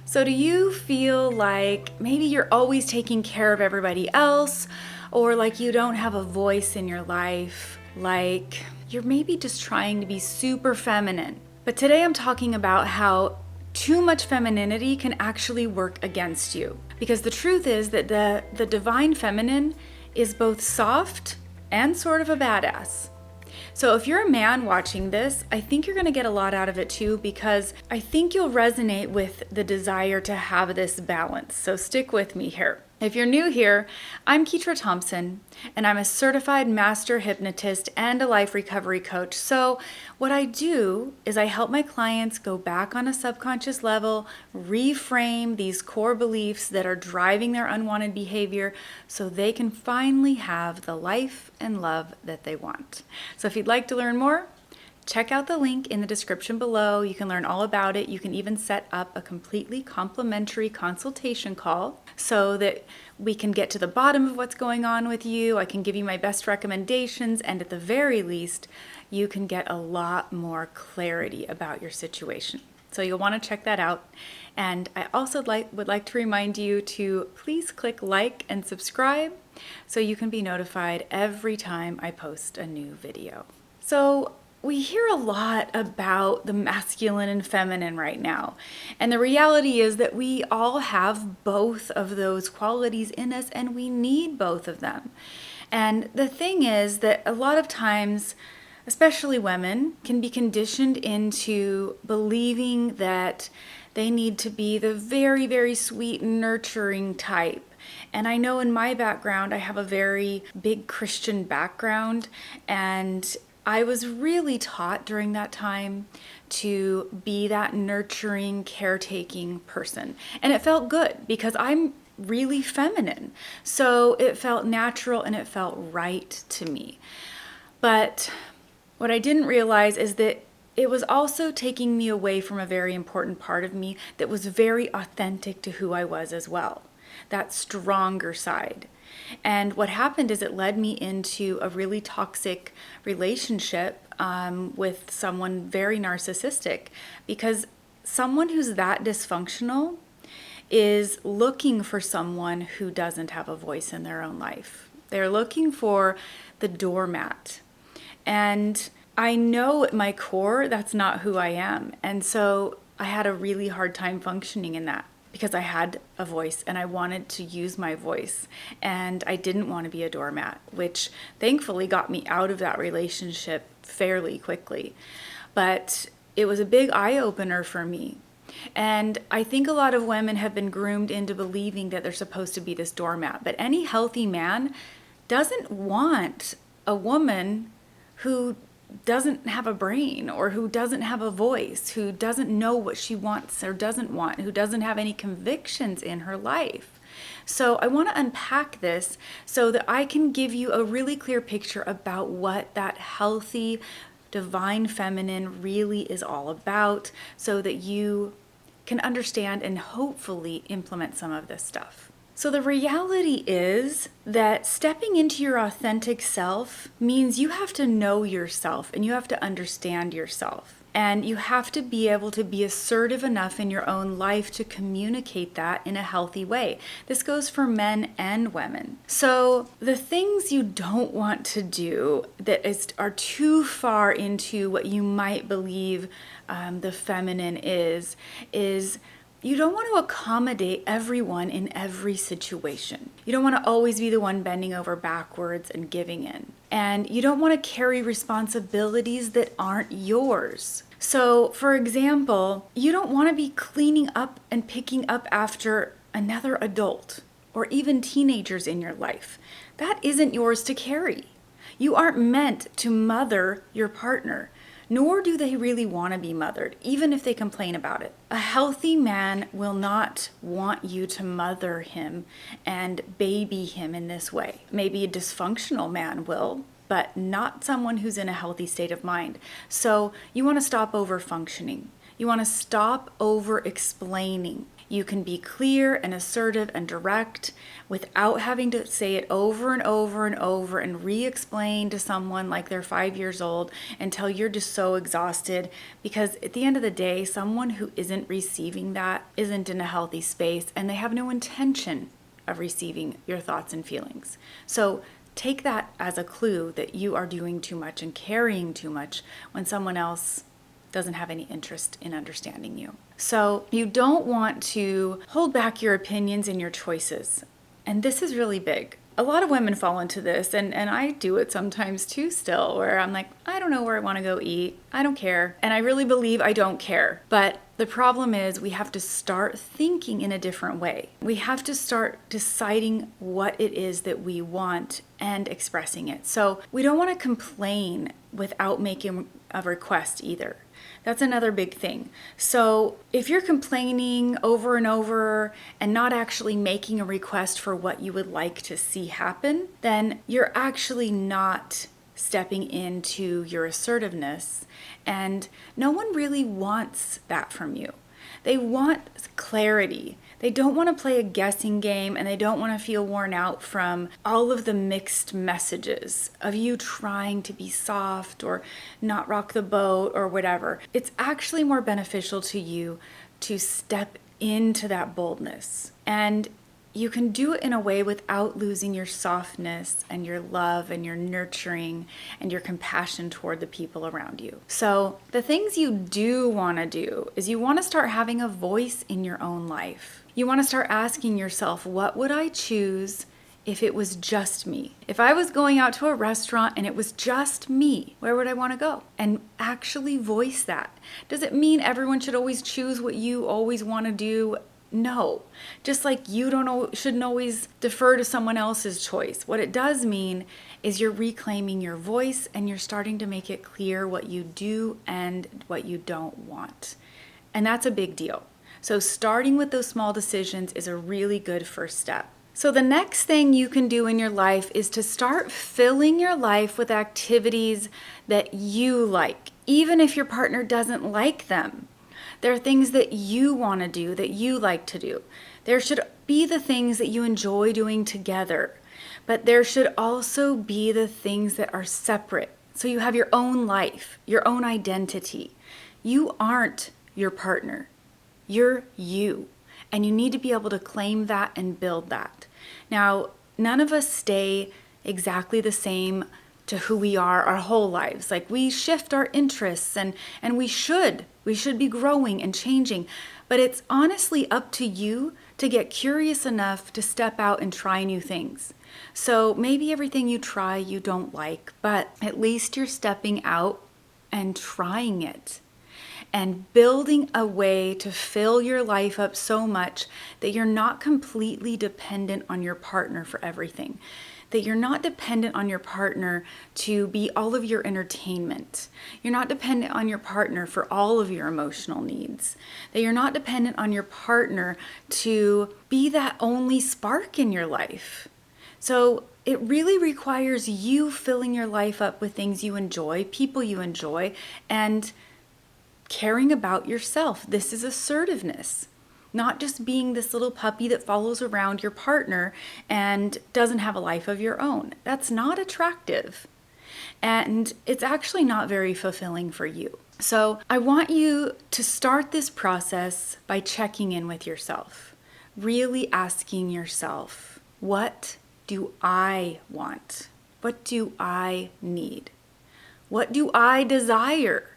So do you feel like maybe you're always taking care of everybody else, or like you don't have a voice in your life, like you're maybe just trying to be super feminine? But today I'm talking about how too much femininity can actually work against you. Because the truth is that the divine feminine is both soft and sort of a badass. So if you're a man watching this, I think you're going to get a lot out of it too, because I think you'll resonate with the desire to have this balance. So stick with me here. If you're new here, I'm Ketra Thompson, and I'm a certified master hypnotist and a life recovery coach. So what I do is I help my clients go back on a subconscious level, reframe these core beliefs that are driving their unwanted behavior so they can finally have the life and love that they want. So if you'd like to learn more, check out the link in the description below. You can learn all about it. You can even set up a completely complimentary consultation call so that we can get to the bottom of what's going on with you. I can give you my best recommendations, and at the very least, you can get a lot more clarity about your situation. So you'll want to check that out. And I also would like to remind you to please click like and subscribe so you can be notified every time I post a new video. So we hear a lot about the masculine and feminine right now. And the reality is that we all have both of those qualities in us, and we need both of them. And the thing is that a lot of times, especially women, can be conditioned into believing that they need to be the very, very sweet, nurturing type. And I know in my background, I have a very big Christian background, and I was really taught during that time to be that nurturing, caretaking person. And it felt good because I'm really feminine. So it felt natural and it felt right to me. But what I didn't realize is that it was also taking me away from a very important part of me that was very authentic to who I was as well, that stronger side. And what happened is it led me into a really toxic relationship with someone very narcissistic, because someone who's that dysfunctional is looking for someone who doesn't have a voice in their own life. They're looking for the doormat. And I know at my core that's not who I am. And so I had a really hard time functioning in that, because I had a voice and I wanted to use my voice, and I didn't want to be a doormat, which thankfully got me out of that relationship fairly quickly. But it was a big eye-opener for me. And I think a lot of women have been groomed into believing that they're supposed to be this doormat. But any healthy man doesn't want a woman who doesn't have a brain, or who doesn't have a voice, who doesn't know what she wants or doesn't want, who doesn't have any convictions in her life. So I want to unpack this so that I can give you a really clear picture about what that healthy, divine feminine really is all about, so that you can understand and hopefully implement some of this stuff. So the reality is that stepping into your authentic self means you have to know yourself and you have to understand yourself. And you have to be able to be assertive enough in your own life to communicate that in a healthy way. This goes for men and women. So the things you don't want to do that are too far into what you might believe the feminine is you don't want to accommodate everyone in every situation. You don't want to always be the one bending over backwards and giving in. And you don't want to carry responsibilities that aren't yours. So, for example, you don't want to be cleaning up and picking up after another adult or even teenagers in your life. That isn't yours to carry. You aren't meant to mother your partner, nor do they really want to be mothered, even if they complain about it. A healthy man will not want you to mother him and baby him in this way. Maybe a dysfunctional man will, but not someone who's in a healthy state of mind. So you want to stop over functioning. You want to stop over explaining. You can be clear and assertive and direct without having to say it over and over and over and re-explain to someone like they're 5 years old until you're just so exhausted. Because at the end of the day, someone who isn't receiving that isn't in a healthy space, and they have no intention of receiving your thoughts and feelings. So take that as a clue that you are doing too much and carrying too much when someone else doesn't have any interest in understanding you. So you don't want to hold back your opinions and your choices. And this is really big. A lot of women fall into this, and I do it sometimes too still, where I'm like, I don't know where I want to go eat. I don't care. And I really believe I don't care. But the problem is we have to start thinking in a different way. We have to start deciding what it is that we want and expressing it. So we don't want to complain without making a request either. That's another big thing. So if you're complaining over and over and not actually making a request for what you would like to see happen, then you're actually not stepping into your assertiveness. And no one really wants that from you. They want clarity. They don't want to play a guessing game, and they don't want to feel worn out from all of the mixed messages of you trying to be soft or not rock the boat or whatever. It's actually more beneficial to you to step into that boldness. And you can do it in a way without losing your softness and your love and your nurturing and your compassion toward the people around you. So the things you do want to do is you want to start having a voice in your own life. You want to start asking yourself, what would I choose if it was just me? If I was going out to a restaurant and it was just me, where would I want to go? And actually voice that. Does it mean everyone should always choose what you always want to do? No. Just like you shouldn't always defer to someone else's choice. What it does mean is you're reclaiming your voice and you're starting to make it clear what you do and what you don't want. And that's a big deal. So starting with those small decisions is a really good first step. So the next thing you can do in your life is to start filling your life with activities that you like, even if your partner doesn't like them. There are things that you want to do, that you like to do. There should be the things that you enjoy doing together, but there should also be the things that are separate. So you have your own life, your own identity. You aren't your partner. You're you. And you need to be able to claim that and build that. Now, none of us stay exactly the same to who we are our whole lives. Like, we shift our interests and we should be growing and changing, but it's honestly up to you to get curious enough to step out and try new things. So maybe everything you try you don't like, but at least you're stepping out and trying it and building a way to fill your life up so much that you're not completely dependent on your partner for everything. That you're not dependent on your partner to be all of your entertainment. You're not dependent on your partner for all of your emotional needs. That you're not dependent on your partner to be that only spark in your life. So it really requires you filling your life up with things you enjoy, people you enjoy, and caring about yourself. This is assertiveness. Not just being this little puppy that follows around your partner and doesn't have a life of your own. That's not attractive. And it's actually not very fulfilling for you. So I want you to start this process by checking in with yourself. Really asking yourself, what do I want? What do I need? What do I desire?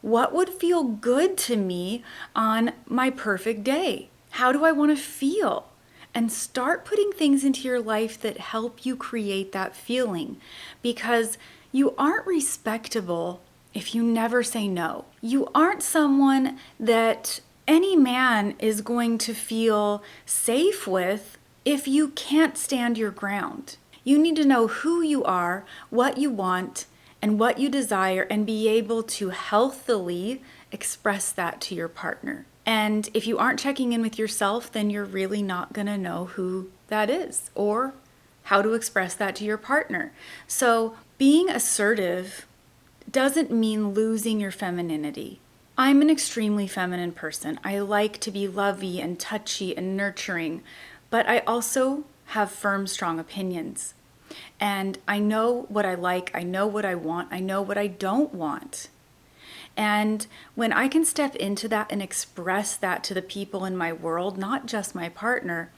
What would feel good to me on my perfect day? How do I want to feel? And start putting things into your life that help you create that feeling, because you aren't respectable if you never say no. You aren't someone that any man is going to feel safe with if you can't stand your ground. You need to know who you are, what you want, and what you desire, and be able to healthily express that to your partner. And if you aren't checking in with yourself, then you're really not going to know who that is or how to express that to your partner. So being assertive doesn't mean losing your femininity. I'm an extremely feminine person. I like to be lovey and touchy and nurturing, but I also have firm, strong opinions. And I know what I like, I know what I want, I know what I don't want. And when I can step into that and express that to the people in my world, not just my partner,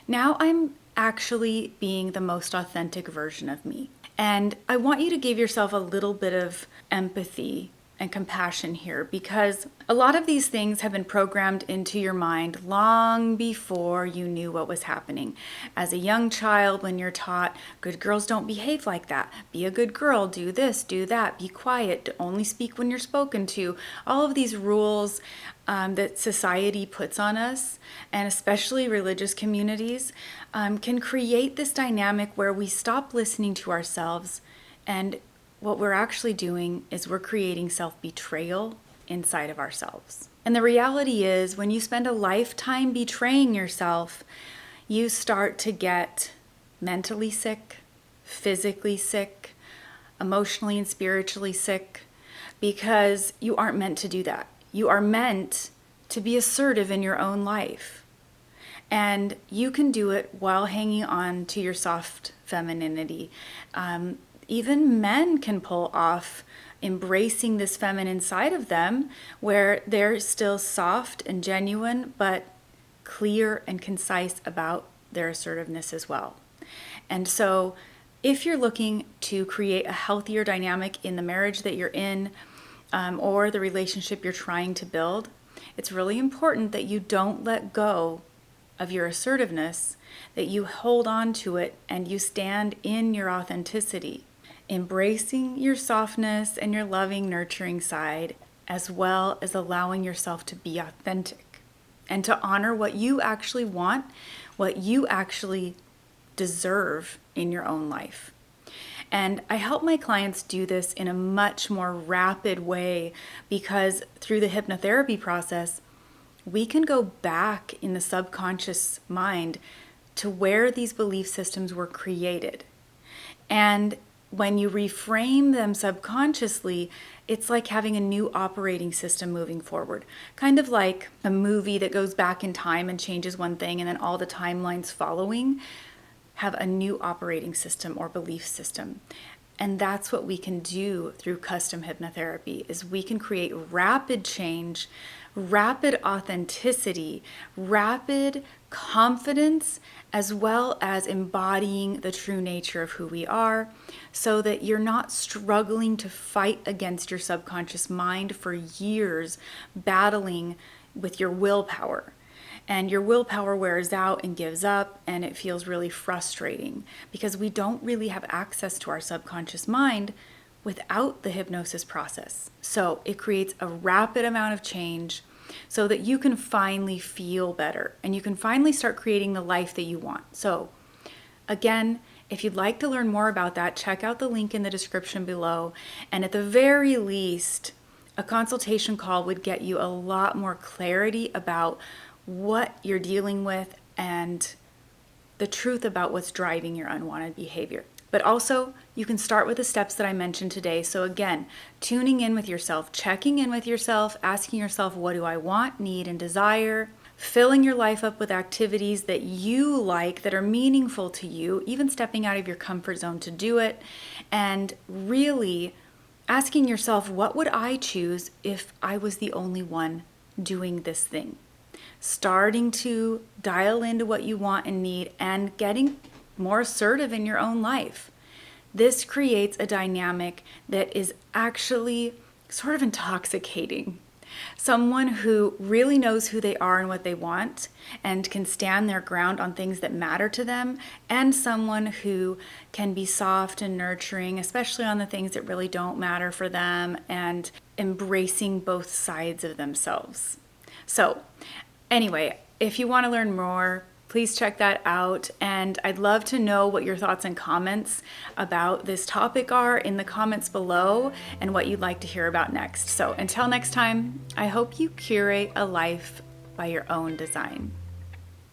now I'm actually being the most authentic version of me. And I want you to give yourself a little bit of empathy and compassion here, because a lot of these things have been programmed into your mind long before you knew what was happening. As a young child, when you're taught, good girls don't behave like that, be a good girl, do this, do that, be quiet, only speak when you're spoken to, all of these rules that society puts on us, and especially religious communities, can create this dynamic where we stop listening to ourselves, and what we're actually doing is we're creating self-betrayal inside of ourselves. And the reality is, when you spend a lifetime betraying yourself, you start to get mentally sick, physically sick, emotionally and spiritually sick, because you aren't meant to do that. You are meant to be assertive in your own life. And you can do it while hanging on to your soft femininity. Even men can pull off embracing this feminine side of them, where they're still soft and genuine, but clear and concise about their assertiveness as well. And so if you're looking to create a healthier dynamic in the marriage that you're in, or the relationship you're trying to build, it's really important that you don't let go of your assertiveness, that you hold on to it and you stand in your authenticity, embracing your softness and your loving, nurturing side, as well as allowing yourself to be authentic and to honor what you actually want, what you actually deserve in your own life. And I help my clients do this in a much more rapid way, because through the hypnotherapy process, we can go back in the subconscious mind to where these belief systems were created. And when you reframe them subconsciously, it's like having a new operating system moving forward. Kind of like a movie that goes back in time and changes one thing, and then all the timelines following have a new operating system or belief system. And that's what we can do through custom hypnotherapy, is we can create rapid change, rapid authenticity, rapid confidence, as well as embodying the true nature of who we are, so that you're not struggling to fight against your subconscious mind for years, battling with your willpower. And your willpower wears out and gives up, and it feels really frustrating because we don't really have access to our subconscious mind without the hypnosis process. So it creates a rapid amount of change so that you can finally feel better and you can finally start creating the life that you want. So again, if you'd like to learn more about that, check out the link in the description below. And at the very least, a consultation call would get you a lot more clarity about what you're dealing with and the truth about what's driving your unwanted behavior. But also, you can start with the steps that I mentioned today. So again, tuning in with yourself, checking in with yourself, asking yourself, what do I want, need, and desire? Filling your life up with activities that you like, that are meaningful to you, even stepping out of your comfort zone to do it. And really asking yourself, what would I choose if I was the only one doing this thing? Starting to dial into what you want and need and getting more assertive in your own life. This creates a dynamic that is actually sort of intoxicating. Someone who really knows who they are and what they want and can stand their ground on things that matter to them, and someone who can be soft and nurturing, especially on the things that really don't matter for them, and embracing both sides of themselves. So anyway, if you want to learn more, please check that out. And I'd love to know what your thoughts and comments about this topic are in the comments below, and what you'd like to hear about next. So until next time, I hope you curate a life by your own design.